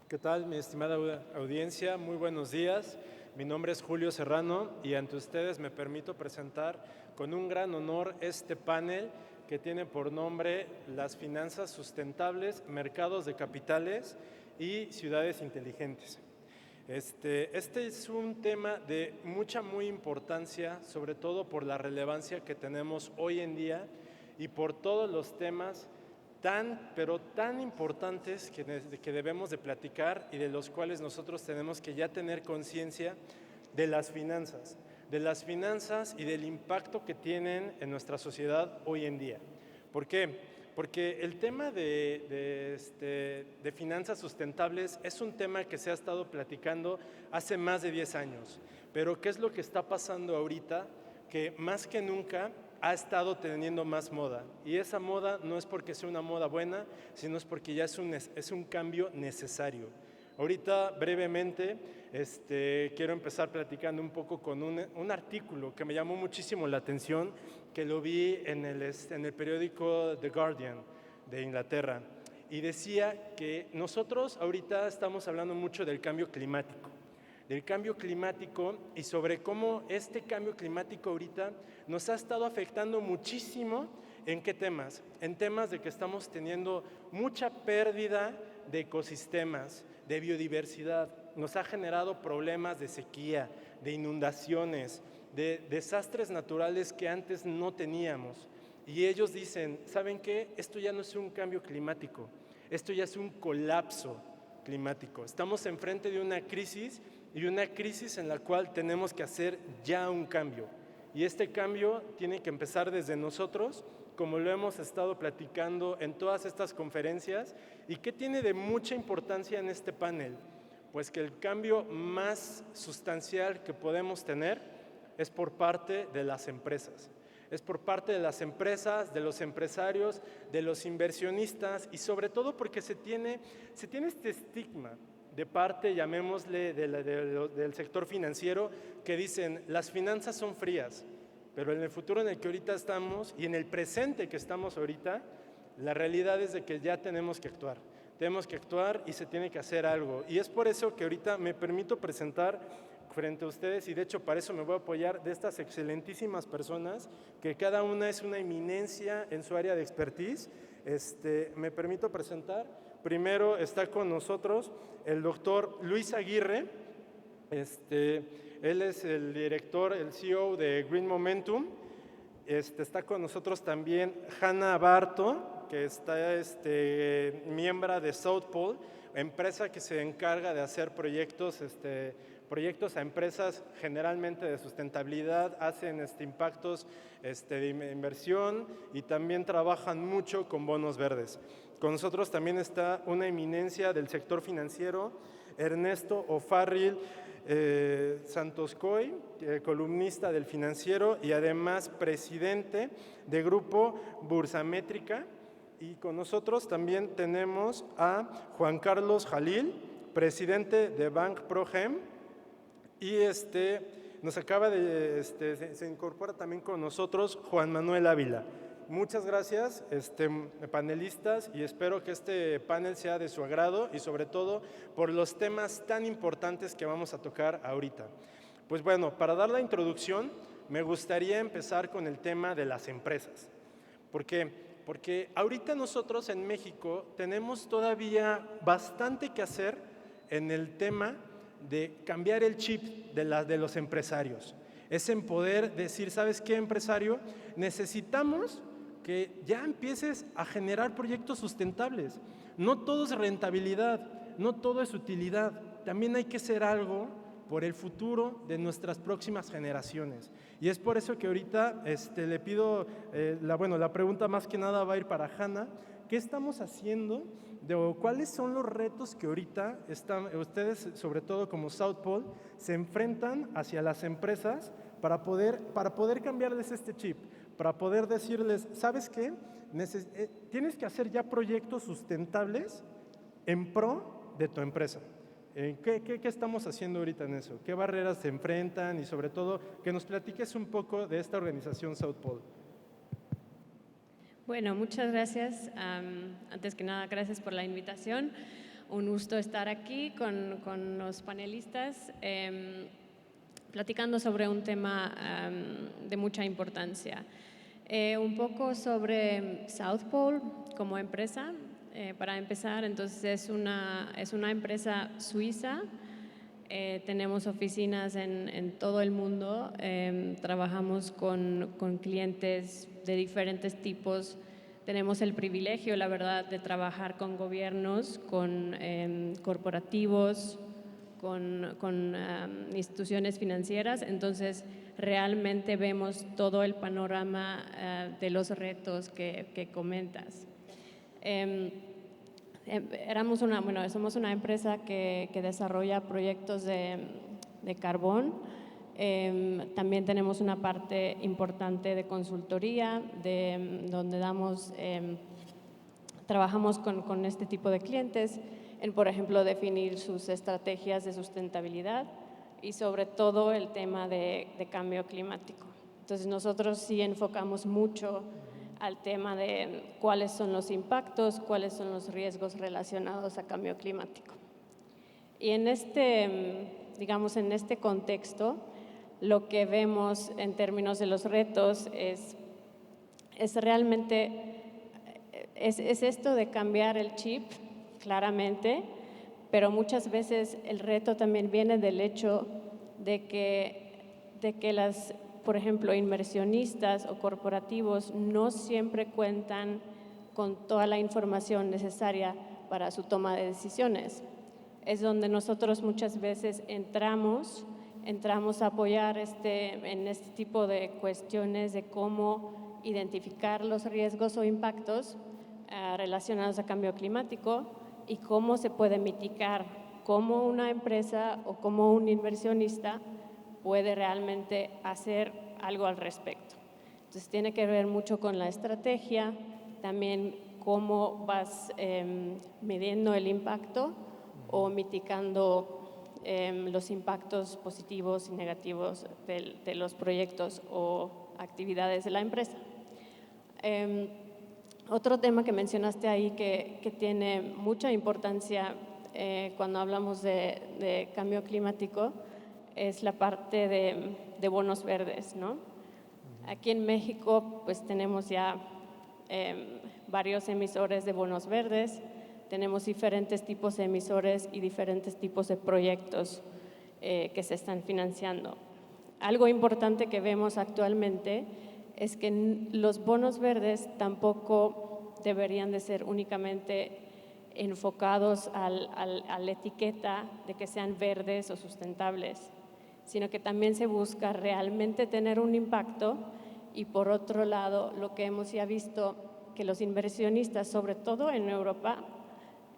¿Qué tal, mi estimada audiencia? Muy buenos días. Mi nombre es Julio Serrano y ante ustedes me permito presentar con un gran honor este panel que tiene por nombre Las finanzas sustentables, mercados de capitales y ciudades inteligentes. Este es un tema de muy importancia, sobre todo por la relevancia que tenemos hoy en día y por todos los temas pero tan importantes que debemos de platicar y de los cuales nosotros tenemos que ya tener conciencia de las finanzas y del impacto que tienen en nuestra sociedad hoy en día. ¿Por qué? Porque el tema de finanzas sustentables es un tema que se ha estado platicando hace más de 10 años. Pero ¿qué es lo que está pasando ahorita? Que más que nunca ha estado teniendo más moda. Y esa moda no es porque sea una moda buena, sino es porque ya es un cambio necesario. Ahorita, brevemente, quiero empezar platicando un poco con un artículo que me llamó muchísimo la atención, que lo vi en el periódico The Guardian de Inglaterra. Y decía que nosotros ahorita estamos hablando mucho del cambio climático y sobre cómo este cambio climático ahorita nos ha estado afectando muchísimo. ¿En qué temas? En temas de que estamos teniendo mucha pérdida de ecosistemas, de biodiversidad. Nos ha generado problemas de sequía, de inundaciones, de desastres naturales que antes no teníamos. Y ellos dicen, ¿saben qué? Esto ya no es un cambio climático, esto ya es un colapso climático. Estamos enfrente de una crisis en la cual tenemos que hacer ya un cambio. Y este cambio tiene que empezar desde nosotros, como lo hemos estado platicando en todas estas conferencias. ¿Y qué tiene de mucha importancia en este panel? Pues que el cambio más sustancial que podemos tener es por parte de las empresas. Es por parte de las empresas, de los empresarios, de los inversionistas y sobre todo porque se tiene este estigma de parte, llamémosle, del sector financiero, que dicen las finanzas son frías, pero en el futuro en el que ahorita estamos y en el presente que estamos ahorita, la realidad es de que ya tenemos que actuar. Tenemos que actuar y se tiene que hacer algo. Y es por eso que ahorita me permito presentar frente a ustedes, y de hecho para eso me voy a apoyar de estas excelentísimas personas, que cada una es una eminencia en su área de expertise. Me permito presentar, primero está con nosotros el doctor Luis Aguirre. Él es el director, el CEO de Green Momentum. Está con nosotros también Hanna Barto, que está miembro de South Pole, empresa que se encarga de hacer proyectos a empresas generalmente de sustentabilidad, hacen impactos de inversión y también trabajan mucho con bonos verdes. Con nosotros también está una eminencia del sector financiero, Ernesto O'Farrill Santoscoy, columnista del Financiero y además presidente de Grupo Bursamétrica. Y con nosotros también tenemos a Juan Carlos Jalil, presidente de Bank ProGem. Y nos acaba se incorpora también con nosotros Juan Manuel Ávila. Muchas gracias, panelistas, y espero que este panel sea de su agrado y sobre todo por los temas tan importantes que vamos a tocar ahorita. Pues bueno, para dar la introducción, me gustaría empezar con el tema de las empresas. ¿Por qué? Porque ahorita nosotros en México tenemos todavía bastante que hacer en el tema de cambiar el chip de los empresarios. Es en poder decir, ¿sabes qué, empresario? Necesitamos que ya empieces a generar proyectos sustentables. No todo es rentabilidad, no todo es utilidad. También hay que hacer algo por el futuro de nuestras próximas generaciones. Y es por eso que ahorita le pido, la pregunta más que nada va a ir para Hanna. ¿Qué estamos haciendo? ¿Cuáles son los retos que ahorita ustedes, sobre todo como South Pole, se enfrentan hacia las empresas para poder cambiarles este chip? Para poder decirles, ¿sabes qué? Tienes que hacer ya proyectos sustentables en pro de tu empresa. ¿Qué estamos haciendo ahorita en eso? ¿Qué barreras se enfrentan? Y sobre todo, que nos platiques un poco de esta organización South Pole. Bueno, muchas gracias. Antes que nada, gracias por la invitación. un gusto estar aquí con los panelistas platicando sobre un tema de mucha importancia. Un poco sobre South Pole como empresa. Para empezar, entonces es una empresa suiza. Tenemos oficinas en todo el mundo. Trabajamos con clientes de diferentes tipos. Tenemos el privilegio, la verdad, de trabajar con gobiernos, con corporativos, con instituciones financieras. Entonces, realmente vemos todo el panorama de los retos que comentas. Somos una empresa que desarrolla proyectos de carbón. También tenemos una parte importante de consultoría, donde trabajamos con este tipo de clientes en, por ejemplo, definir sus estrategias de sustentabilidad y sobre todo el tema de cambio climático. Entonces nosotros sí enfocamos mucho al tema de cuáles son los impactos, cuáles son los riesgos relacionados a cambio climático. Y en este contexto, lo que vemos en términos de los retos es realmente esto de cambiar el chip, claramente, pero muchas veces el reto también viene del hecho de que las, por ejemplo, inversionistas o corporativos no siempre cuentan con toda la información necesaria para su toma de decisiones. Es donde nosotros muchas veces entramos a apoyar en este tipo de cuestiones de cómo identificar los riesgos o impactos relacionados a cambio climático y cómo se puede mitigar, cómo una empresa o cómo un inversionista puede realmente hacer algo al respecto. Entonces tiene que ver mucho con la estrategia, también cómo vas midiendo el impacto o mitigando los impactos positivos y negativos de los proyectos o actividades de la empresa. Otro tema que mencionaste ahí que tiene mucha importancia cuando hablamos de cambio climático es la parte de bonos verdes, ¿no? Aquí en México pues tenemos ya varios emisores de bonos verdes, tenemos diferentes tipos de emisores y diferentes tipos de proyectos que se están financiando. Algo importante que vemos actualmente es que los bonos verdes tampoco deberían de ser únicamente enfocados a la etiqueta de que sean verdes o sustentables, sino que también se busca realmente tener un impacto. Y por otro lado, lo que hemos ya visto que los inversionistas, sobre todo en Europa,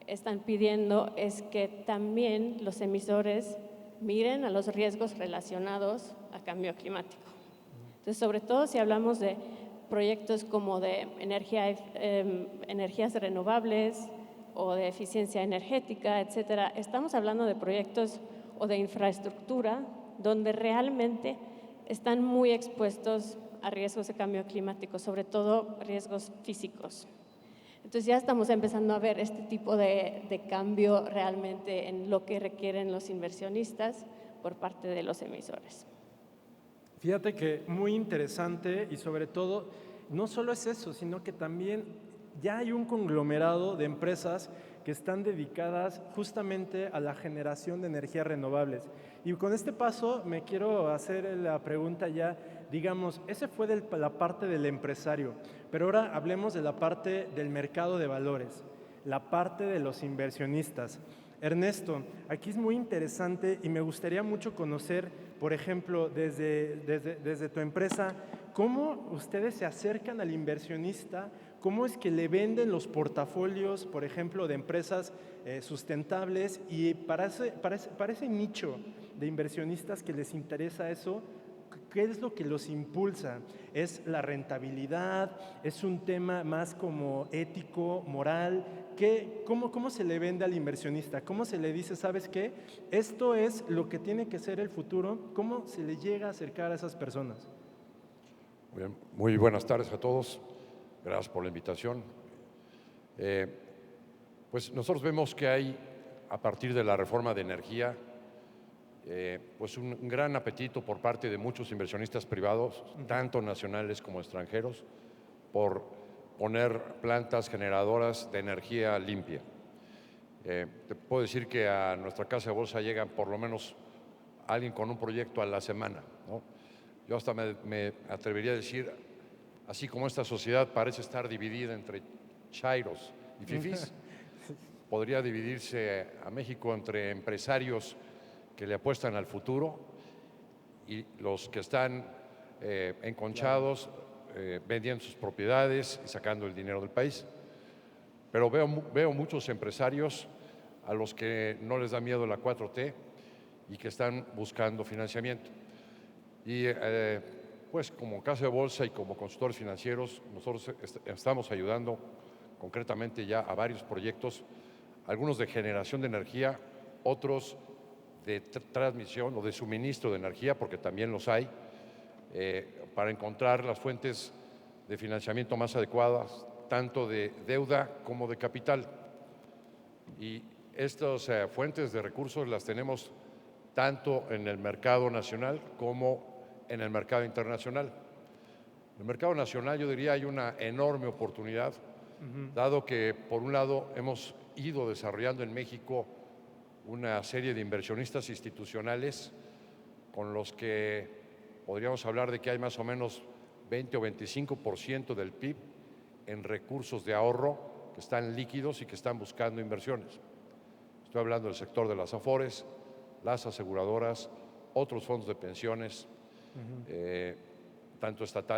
están pidiendo es que también los emisores miren a los riesgos relacionados a cambio climático. Entonces, sobre todo si hablamos de proyectos como de energías renovables o de eficiencia energética, etcétera, estamos hablando de proyectos o de infraestructura donde realmente están muy expuestos a riesgos de cambio climático, sobre todo riesgos físicos. Entonces ya estamos empezando a ver este tipo de cambio realmente en lo que requieren los inversionistas por parte de los emisores. Fíjate que muy interesante y sobre todo, no solo es eso, sino que también ya hay un conglomerado de empresas que están dedicadas justamente a la generación de energías renovables. Y con este paso me quiero hacer la pregunta ya, digamos, ese fue la parte del empresario, pero ahora hablemos de la parte del mercado de valores, la parte de los inversionistas. Ernesto, aquí es muy interesante y me gustaría mucho conocer, por ejemplo, desde tu empresa, cómo ustedes se acercan al inversionista, cómo es que le venden los portafolios, por ejemplo, de empresas sustentables y para ese nicho de inversionistas que les interesa eso, ¿qué es lo que los impulsa? ¿Es la rentabilidad? ¿Es un tema más como ético, moral? ¿Cómo se le vende al inversionista? ¿Cómo se le dice, sabes qué? Esto es lo que tiene que ser el futuro. ¿Cómo se le llega a acercar a esas personas? Bien, muy buenas tardes a todos. Gracias por la invitación. Pues nosotros vemos que hay a partir de la reforma de energía, pues un gran apetito por parte de muchos inversionistas privados, tanto nacionales como extranjeros, por poner plantas generadoras de energía limpia. Te puedo decir que a nuestra casa de bolsa llegan por lo menos alguien con un proyecto a la semana, ¿no? Yo hasta me atrevería a decir, así como esta sociedad parece estar dividida entre chairos y fifís, podría dividirse a México entre empresarios que le apuestan al futuro y los que están enconchados, vendiendo sus propiedades y sacando el dinero del país. Pero veo muchos empresarios a los que no les da miedo la 4T y que están buscando financiamiento. Y pues como casa de bolsa y como consultores financieros, nosotros estamos ayudando concretamente ya a varios proyectos, algunos de generación de energía, otros de transmisión o de suministro de energía, porque también los hay, para encontrar las fuentes de financiamiento más adecuadas, tanto de deuda como de capital. Y estas fuentes de recursos las tenemos tanto en el mercado nacional como en el mercado internacional. En el mercado nacional, yo diría, hay una enorme oportunidad, dado que, por un lado, hemos ido desarrollando en México una serie de inversionistas institucionales con los que podríamos hablar de que hay más o menos 20 o 25% del PIB en recursos de ahorro que están líquidos y que están buscando inversiones. Estoy hablando del sector de las Afores, las aseguradoras, otros fondos de pensiones, tanto estatales